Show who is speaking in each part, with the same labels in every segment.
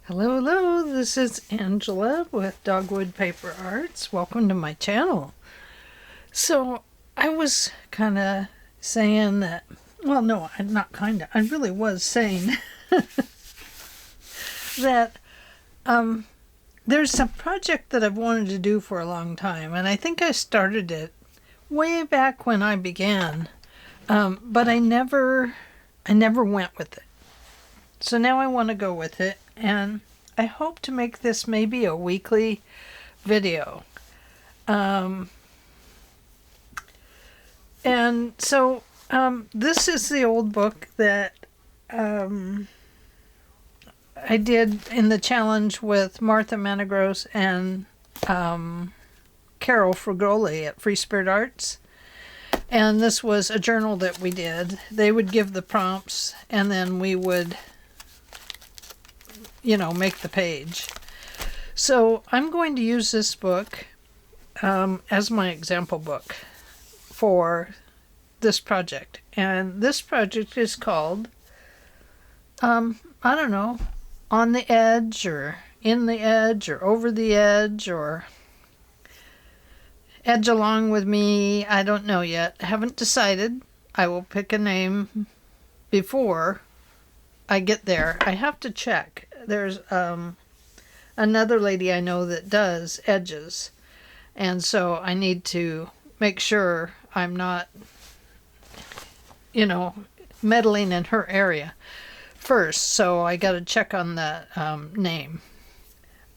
Speaker 1: Hello, hello, this is Angela with Dogwood Paper Arts. Welcome to my channel. So I was kind of saying that, well, no, I'm not kind of, I really was saying that there's a project that I've wanted to do for a long time, and I think I started it way back when I began, but I never went with it. So now I want to go with it, and I hope to make this maybe a weekly video. And so this is the old book that I did in the challenge with Martha Managros and Carol Frugoli at Free Spirit Arts. And this was a journal that we did. They would give the prompts, and then we would make the page. So I'm going to use this book as my example book for this project. And this project is called, I don't know, On the Edge, or In the Edge, or Over the Edge, or Edge Along with Me. I don't know yet. I haven't decided. I will pick a name before I get there. I have to check. There's another lady I know that does edges, and so I need to make sure I'm not, meddling in her area first. So I got to check on the name.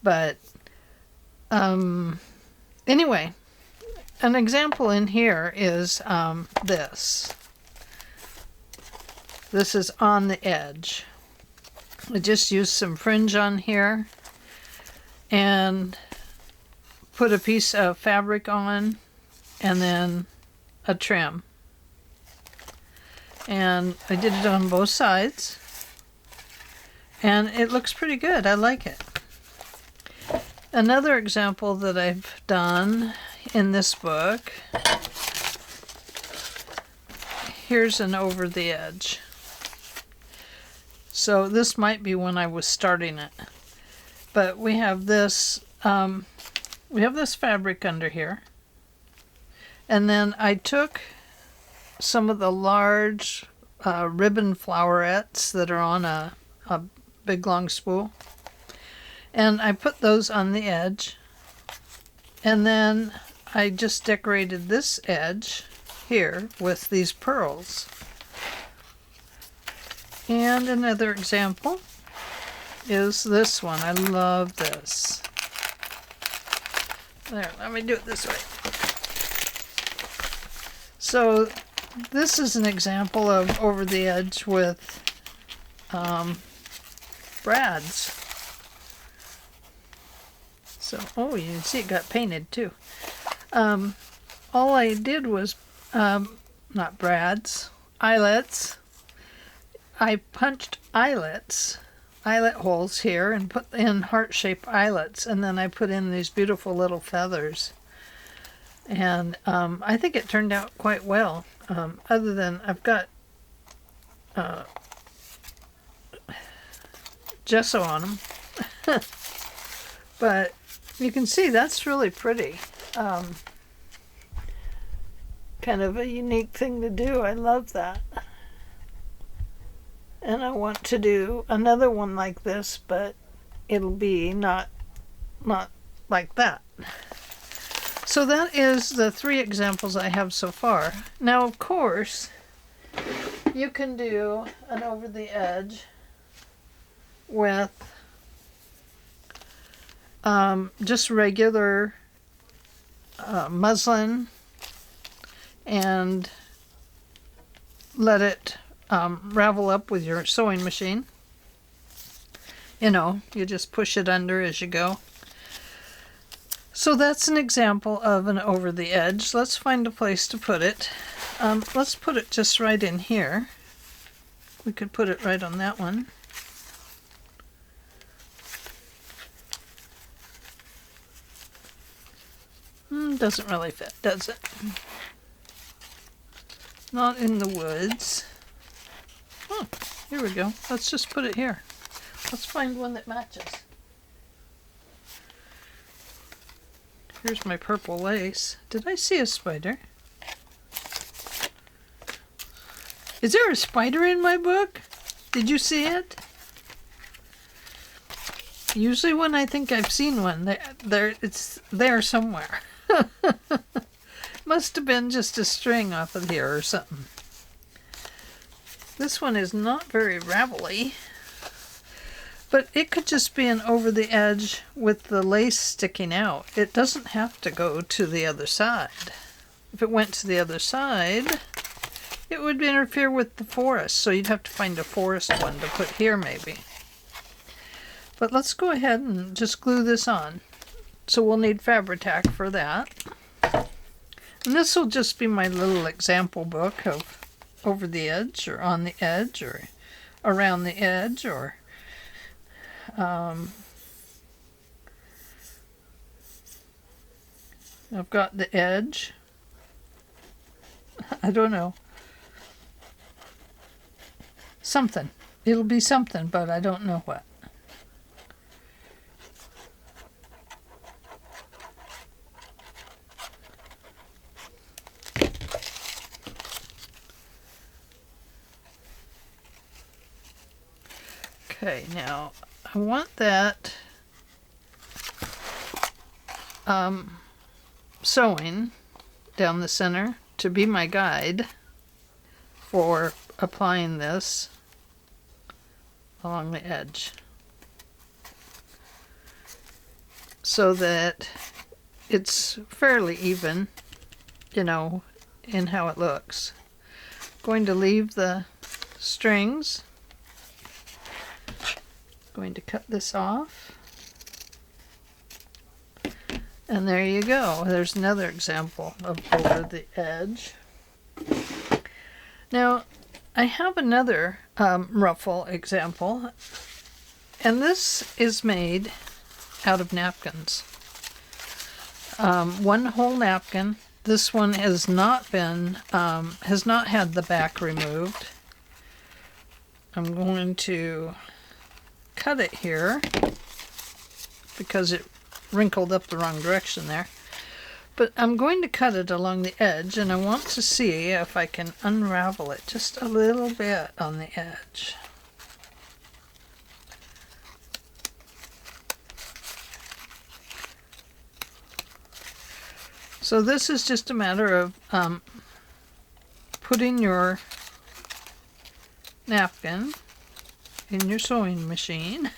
Speaker 1: But anyway, an example in here is this. This is On the Edge. I just used some fringe on here and put a piece of fabric on and then a trim. And I did it on both sides, and it looks pretty good. I like it. Another example that I've done in this book, here's an over the edge. So this might be when I was starting it, but we have this fabric under here, and then I took some of the large ribbon flowerets that are on a big long spool, and I put those on the edge, and then I just decorated this edge here with these pearls. And another example is this one. I love this. There, let me do it this way. So this is an example of over the edge with brads. So, oh, you can see it got painted too. All I did was, not brads, eyelets. I punched eyelet holes here and put in heart-shaped eyelets, and then I put in these beautiful little feathers. And I think it turned out quite well. Other than I've got gesso on them. But you can see that's really pretty. Kind of a unique thing to do. I love that. And I want to do another one like this, but it'll be not like that. So that is the 3 examples I have so far. Now, of course, you can do an over the edge with just regular muslin and let it ravel up with your sewing machine. You just push it under as you go. So that's an example of an over the edge. Let's find a place to put it. Let's put it just right in here. We could put it right on that one. Doesn't really fit, does it? Not in the woods. Oh, here we go. Let's just put it here. Let's find one that matches. Here's my purple lace. Did I see a spider? Is there a spider in my book? Did you see it? Usually when I think I've seen one, it's there somewhere. Must have been just a string off of here or something. This one is not very ravelly, but it could just be an over the edge with the lace sticking out. It doesn't have to go to the other side. If it went to the other side, it would interfere with the forest, so you'd have to find a forest one to put here maybe. But let's go ahead and just glue this on. So we'll need Fabri-Tac for that. And this will just be my little example book of over the edge or on the edge or around the edge or I've got the edge. I don't know. Something. It'll be something, but I don't know what. Okay, now I want that sewing down the center to be my guide for applying this along the edge so that it's fairly even, you know, in how it looks. Going to leave the strings. Going to cut this off. And there you go. There's another example of over the edge. Now, I have another ruffle example, and this is made out of napkins. One whole napkin. This one has not been, has not had the back removed. I'm going to cut it here because it wrinkled up the wrong direction there. But I'm going to cut it along the edge, and I want to see if I can unravel it just a little bit on the edge. So this is just a matter of putting your napkin in your sewing machine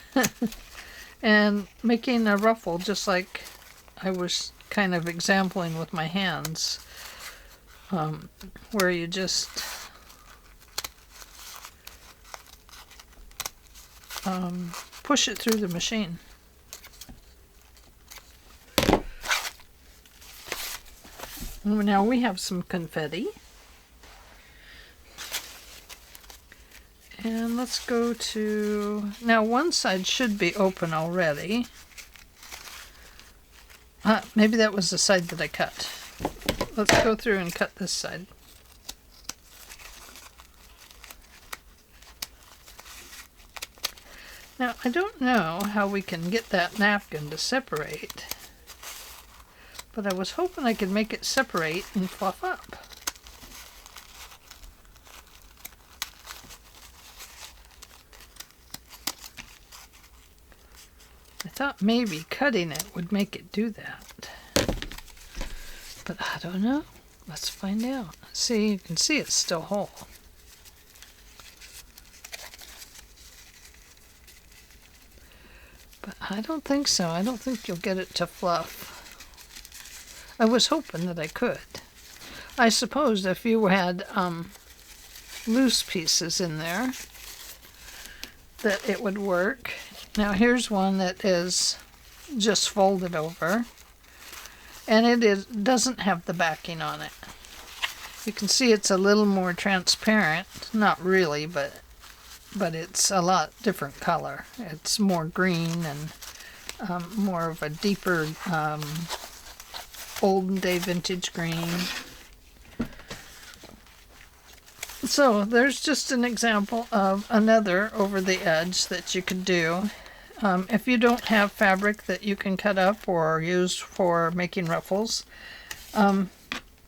Speaker 1: and making a ruffle just like I was kind of exampling with my hands, where you just push it through the machine. Now we have some confetti. And let's go to, now one side should be open already. Maybe that was the side that I cut. Let's go through and cut this side. Now I don't know how we can get that napkin to separate, but I was hoping I could make it separate and fluff up. I thought maybe cutting it would make it do that, but I don't know. Let's find out. See, you can see it's still whole. But I don't think so. I don't think you'll get it to fluff. I was hoping that I could. I suppose if you had loose pieces in there, that it would work. Now here's one that is just folded over, and it doesn't have the backing on it. You can see it's a little more transparent. Not really, but it's a lot different color. It's more green and more of a deeper olden day vintage green. So there's just an example of another over the edge that you could do. If you don't have fabric that you can cut up or use for making ruffles,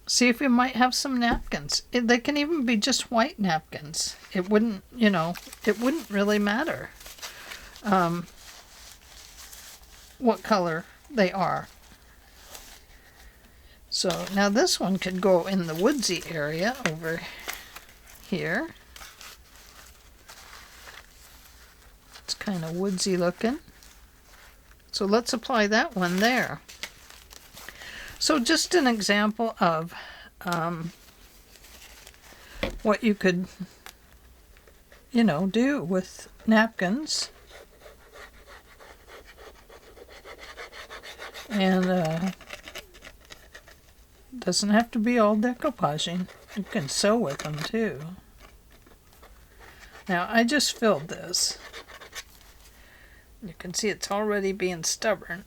Speaker 1: see if you might have some napkins. They can even be just white napkins. It wouldn't, it wouldn't really matter what color they are. So now this one could go in the woodsy area over here. It's kind of woodsy looking. So let's apply that one there. So just an example of what you could, do with napkins. And doesn't have to be all decoupaging. You can sew with them too. Now I just filled this. You can see it's already being stubborn.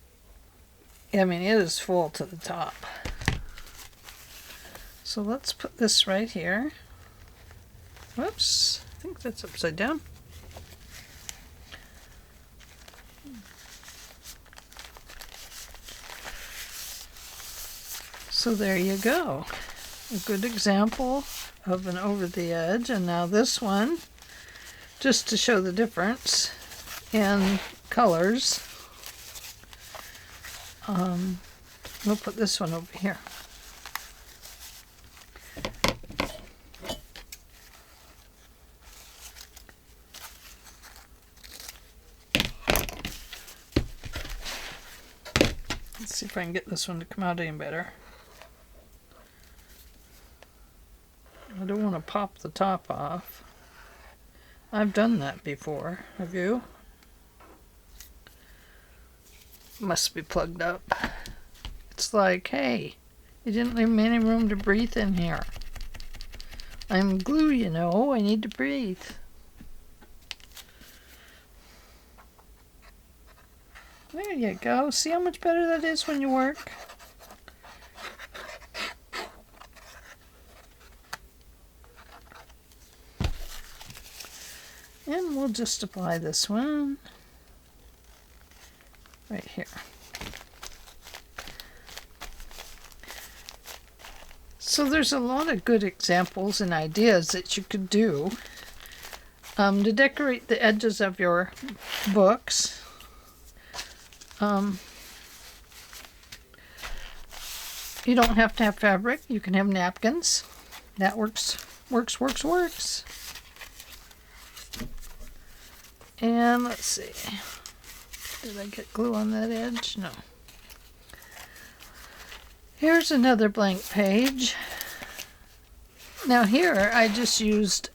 Speaker 1: I mean, it is full to the top. So let's put this right here. Whoops, I think that's upside down. So there you go. A good example of an over the edge. And now this one, just to show the difference in colors, we'll put this one over here. Let's see if I can get this one to come out any better. I don't want to pop the top off. I've done that before. Have you? Must be plugged up. It's like, hey, you didn't leave me any room to breathe in here. I'm glue, I need to breathe. There you go. See how much better that is when you work? And we'll just apply this one right here. So there's a lot of good examples and ideas that you could do to decorate the edges of your books. You don't have to have fabric. You can have napkins. That works. And let's see. Did I get glue on that edge? No. Here's another blank page. Now here I just used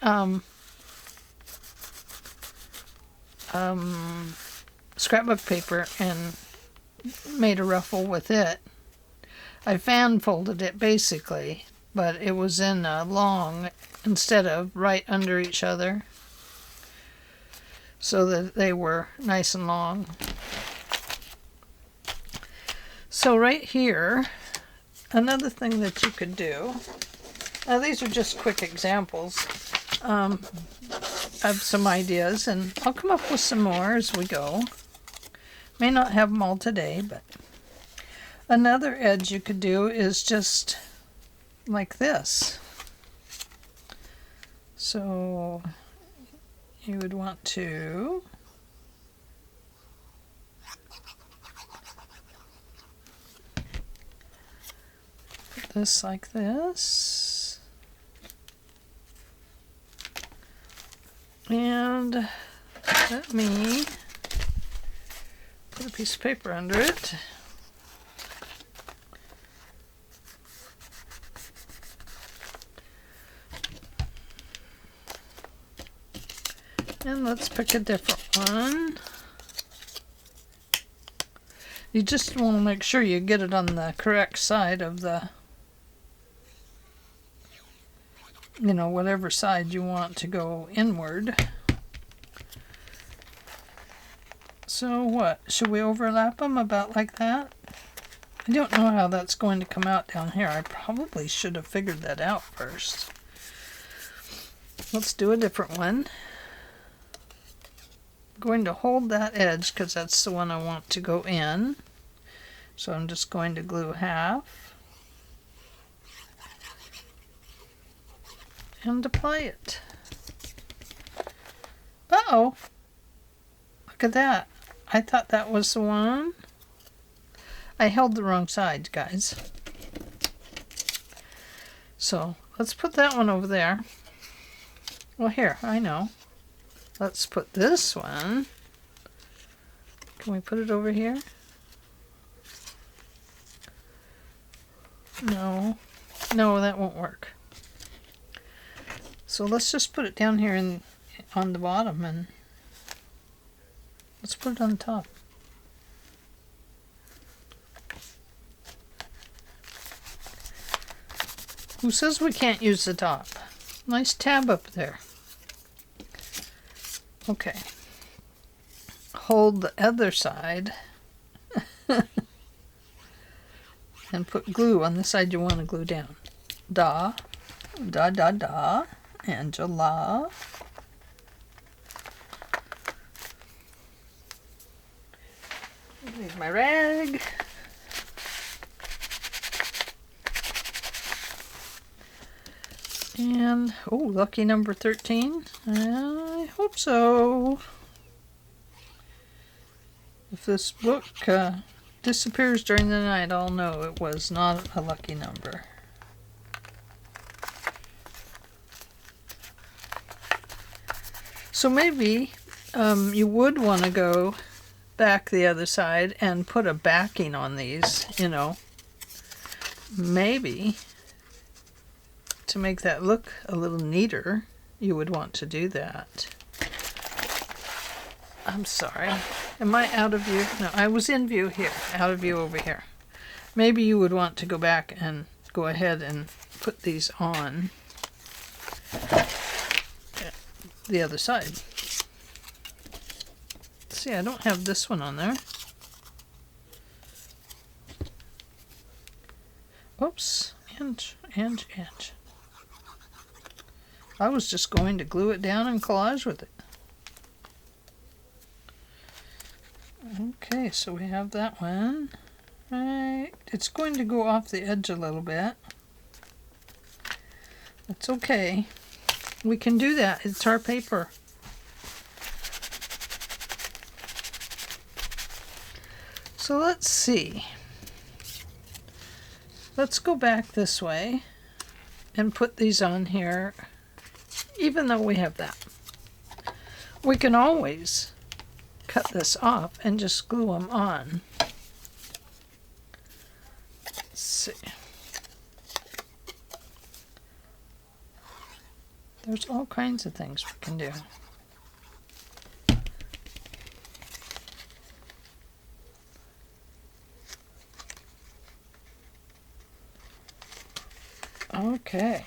Speaker 1: scrapbook paper and made a ruffle with it. I fan folded it basically, but it was in a long instead of right under each other, so that they were nice and long. So right here, another thing that you could do, now these are just quick examples of some ideas, and I'll come up with some more as we go. May not have them all today, but another edge you could do is just like this. So you would want to put this like this, and let me put a piece of paper under it. And let's pick a different one. You just want to make sure you get it on the correct side of the, whatever side you want to go inward. So what, should we overlap them about like that? I don't know how that's going to come out down here. I probably should have figured that out first. Let's do a different one. I'm going to hold that edge because that's the one I want to go in. So I'm just going to glue half and apply it. Uh-oh! Look at that. I thought that was the one. I held the wrong side, guys. So let's put that one over there. Well, here, I know. Let's put this one. Can we put it over here? No. No, that won't work. So let's just put it down here on the bottom, and let's put it on the top. Who says we can't use the top? Nice tab up there. Okay. Hold the other side and put glue on the side you want to glue down. Da, da, da, da, Angela. Need my rag. And, oh, lucky number 13. I hope so. If this book disappears during the night, I'll know it was not a lucky number. So maybe you would want to go back the other side and put a backing on these, you know. Maybe to make that look a little neater, you would want to do that. I'm sorry. Am I out of view? No, I was in view here, out of view over here. Maybe you would want to go back and go ahead and put these on the other side. See, I don't have this one on there. Oops, inch. I was just going to glue it down and collage with it. Okay, so we have that one. Right, it's going to go off the edge a little bit. That's okay. We can do that. It's our paper. So let's see. Let's go back this way and put these on here, even though we have that. We can always cut this off and just glue them on. Let's see. There's all kinds of things we can do. Okay.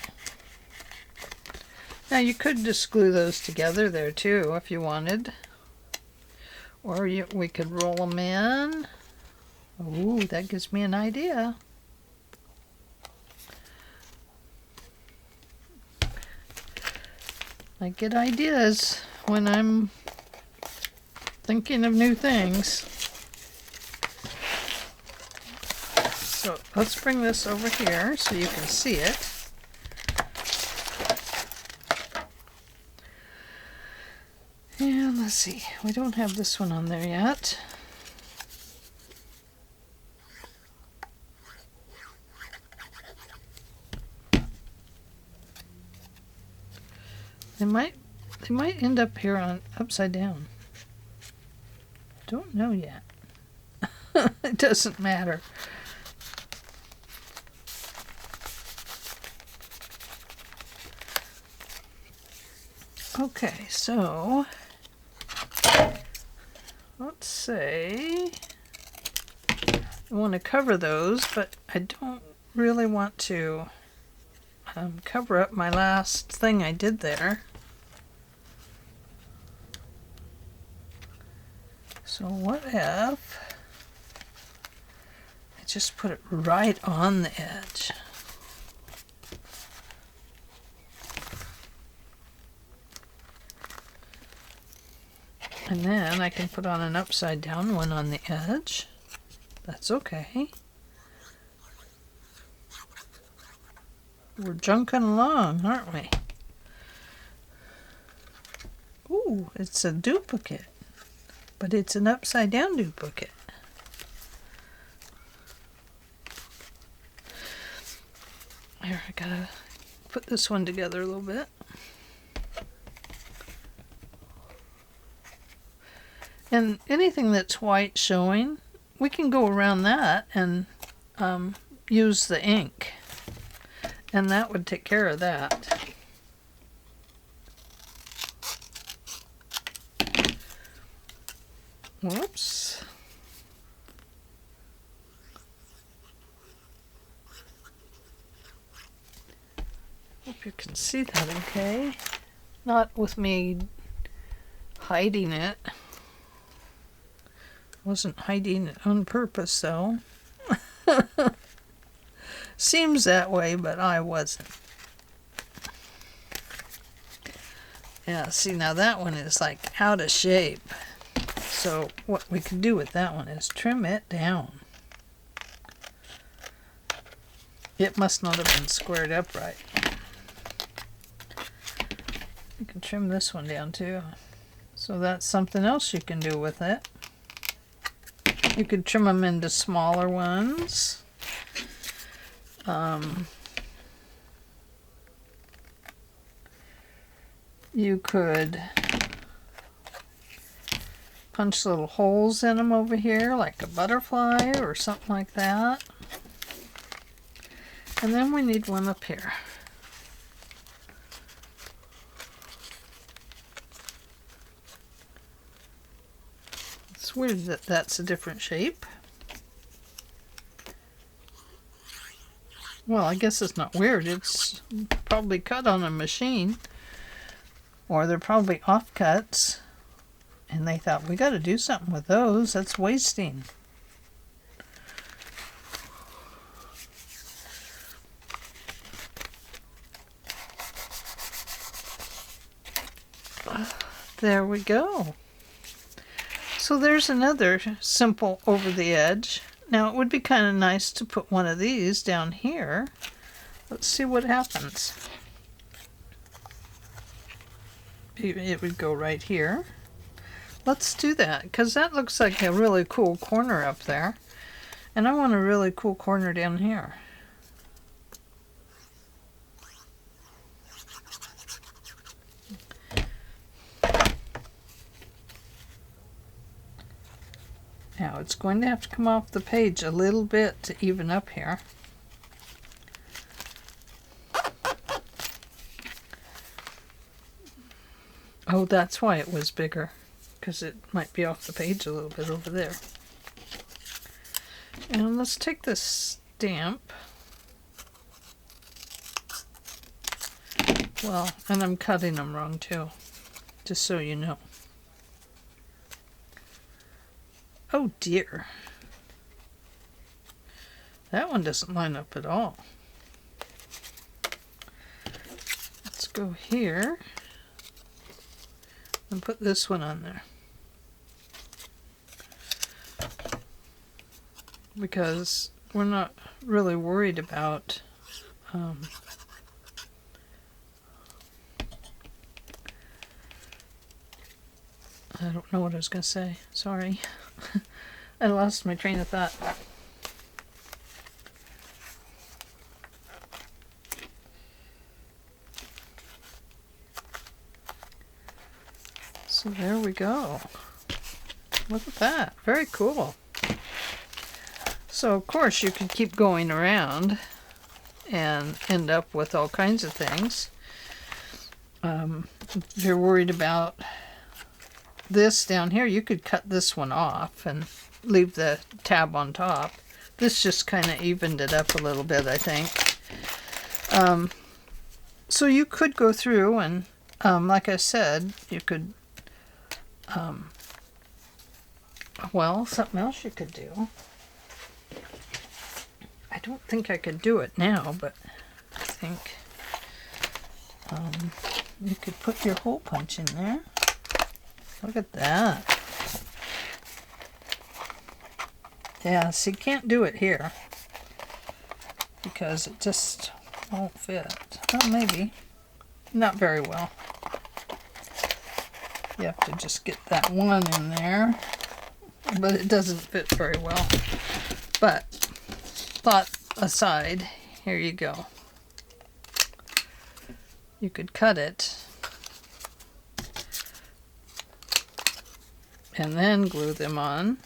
Speaker 1: Now you could just glue those together there too if you wanted. Or we could roll them in. Ooh, that gives me an idea. I get ideas when I'm thinking of new things. So let's bring this over here so you can see it. And let's see, we don't have this one on there yet. They might end up here on upside down. Don't know yet. It doesn't matter. Okay, so let's say I want to cover those, but I don't really want to cover up my last thing I did there. So what if I just put it right on the edge? And then I can put on an upside down one on the edge. That's okay. We're junking along, aren't we? Ooh, it's a duplicate, but it's an upside down duplicate. Here, I gotta put this one together a little bit. And anything that's white showing, we can go around that and use the ink. And that would take care of that. Whoops. Hope you can see that okay. Not with me hiding it. Wasn't hiding it on purpose though. Seems that way, but I wasn't. Yeah, see now that one is like out of shape. So what we can do with that one is trim it down. It must not have been squared up right. You can trim this one down too. So that's something else you can do with it. You could trim them into smaller ones. You could punch little holes in them over here like a butterfly or something like that. And then we need one up here. It's weird that that's a different shape. Well, I guess it's not weird. It's probably cut on a machine. Or they're probably offcuts. And they thought, we got to do something with those. That's wasting. There we go. So there's another simple over the edge. Now it would be kind of nice to put one of these down here. Let's see what happens. It would go right here. Let's do that, because that looks like a really cool corner up there. And I want a really cool corner down here. Now it's going to have to come off the page a little bit to even up here. Oh, that's why it was bigger, because it might be off the page a little bit over there. And let's take this stamp. Well, and I'm cutting them wrong too, just so you know. Oh dear. That one doesn't line up at all. Let's go here and put this one on there. Because we're not really worried about I don't know what I was going to say. Sorry. I lost my train of thought. So there we go. Look at that. Very cool. So of course you could keep going around and end up with all kinds of things. If you're worried about this down here, you could cut this one off and leave the tab on top. This just kind of evened it up a little bit, I think. So you could go through and, like I said, you could, well, something else you could do. I don't think I could do it now, but I think you could put your hole punch in there. Look at that. Yeah, see, can't do it here because it just won't fit. Well, maybe. Not very well. You have to just get that one in there. But it doesn't fit very well. But, thought aside, here you go. You could cut it and then glue them on.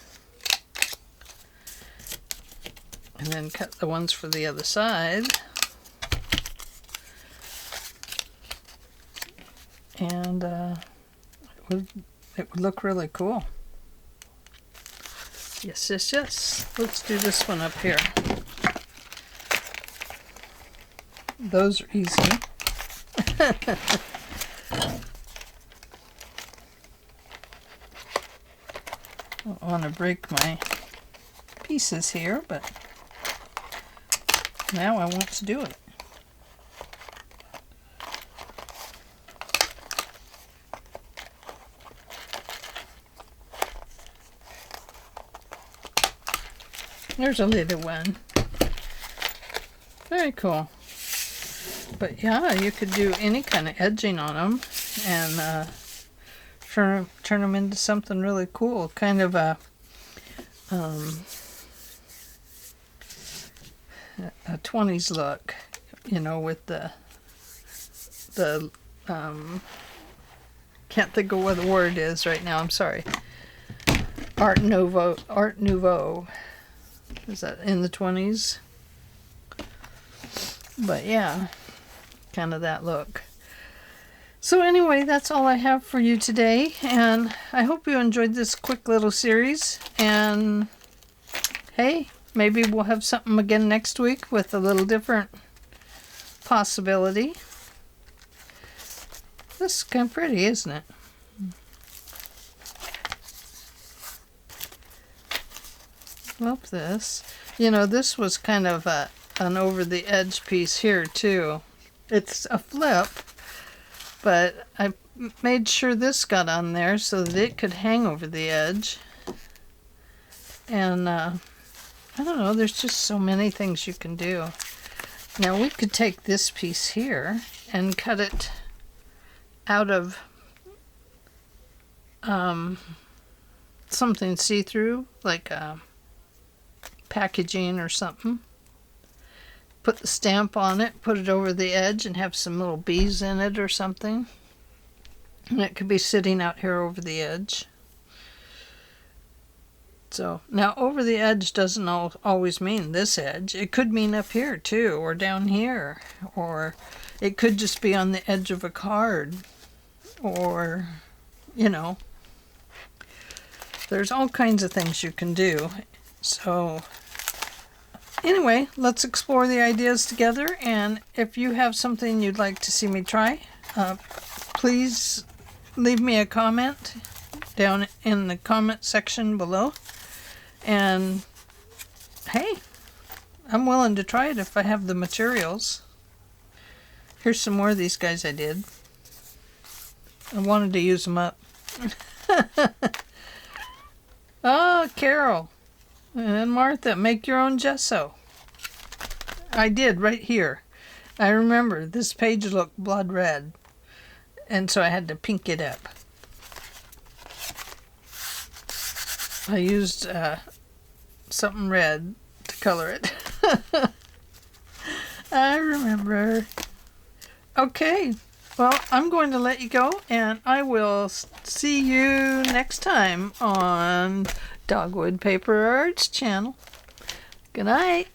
Speaker 1: And then cut the ones for the other side. And it would look really cool. Yes, yes, yes. Let's do this one up here. Those are easy. I don't want to break my pieces here, but now I want to do it. There's a little one. Very cool. But yeah, you could do any kind of edging on them and turn them into something really cool. Kind of a 20s look, you know, with the can't think of what the word is right now. I'm sorry. Art Nouveau. Is that in the 20s? But yeah, kind of that look. So anyway, that's all I have for you today, and I hope you enjoyed this quick little series. And hey, maybe we'll have something again next week with a little different possibility. This is kind of pretty, isn't it? Love this. You know, this was kind of an over-the-edge piece here, too. It's a flip, but I made sure this got on there so that it could hang over the edge. And, I don't know, there's just so many things you can do. Now, we could take this piece here and cut it out of something see-through, like packaging or something. Put the stamp on it, put it over the edge, and have some little bees in it or something. And it could be sitting out here over the edge. So, now over the edge doesn't always mean this edge. It could mean up here too, or down here. Or it could just be on the edge of a card. Or, you know, there's all kinds of things you can do. So, anyway, let's explore the ideas together, and if you have something you'd like to see me try, please leave me a comment down in the comment section below. And hey, I'm willing to try it if I have the materials. Here's some more of these guys I did. I wanted to use them up. Oh, Carol and Martha, make your own gesso. I did right here. I remember this page looked blood red, and so I had to pink it up. I used something red to color it. I remember. Okay, well, I'm going to let you go, and I will see you next time on Dogwood Paper Arts channel. Good night.